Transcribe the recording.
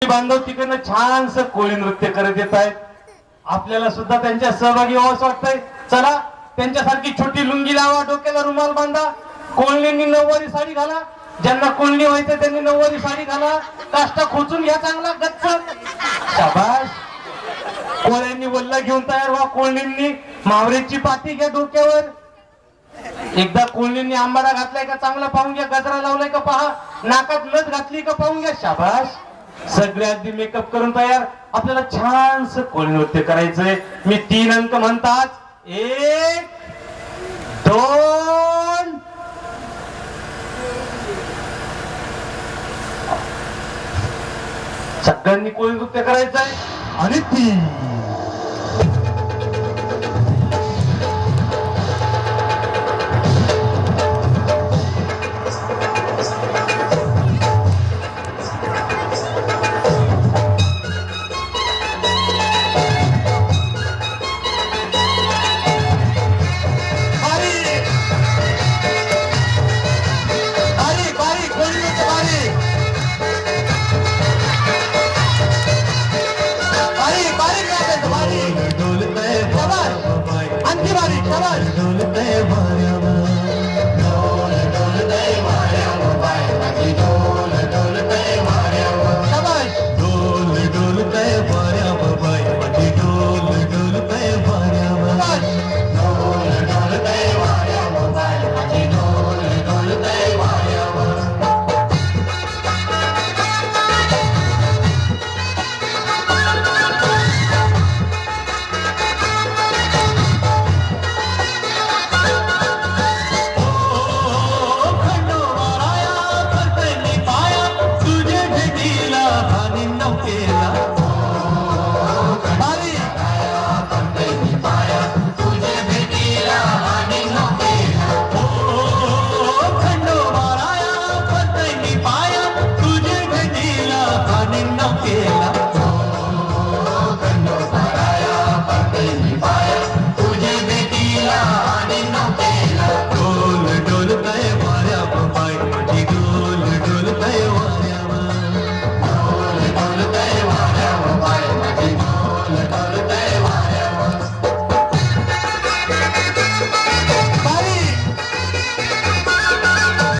बांधव तिकडनं छानस कोळी नृत्य करत येत आहेत. आपल्याला सुद्धा त्यांच्या सहभागी व्हावंसं वाटतंय. चला त्यांच्यासारखी छोटी लुंगी लावा, डोक्याला रुमाल बांधा, कोळणींनी नऊवारी साडी घाला, ज्यांना कोळणी व्हायचं त्यांनी नऊवारी साडी घाला, काष्टा खोचून घ्या चांगला गच्च. शाबास. कोळ्यांनी वल्ला घेऊन तयार व्हा, कोळणींनी मावरेची पाती घ्या डोक्यावर. एकदा कोळणींनी आंबाडा घातलाय का चांगला पाहून घ्या, गजरा लावलाय का पहा, नाकात नथ घातली का पाहून घ्या. शाबास. सगळे अगदी मेकअप करून तयार. आपल्याला छानस कोळी नृत्य करायचंय. मी 3 अंक म्हणतात. 1 2 सगळ्यांनी कोळी नृत्य करायचंय. आणि 3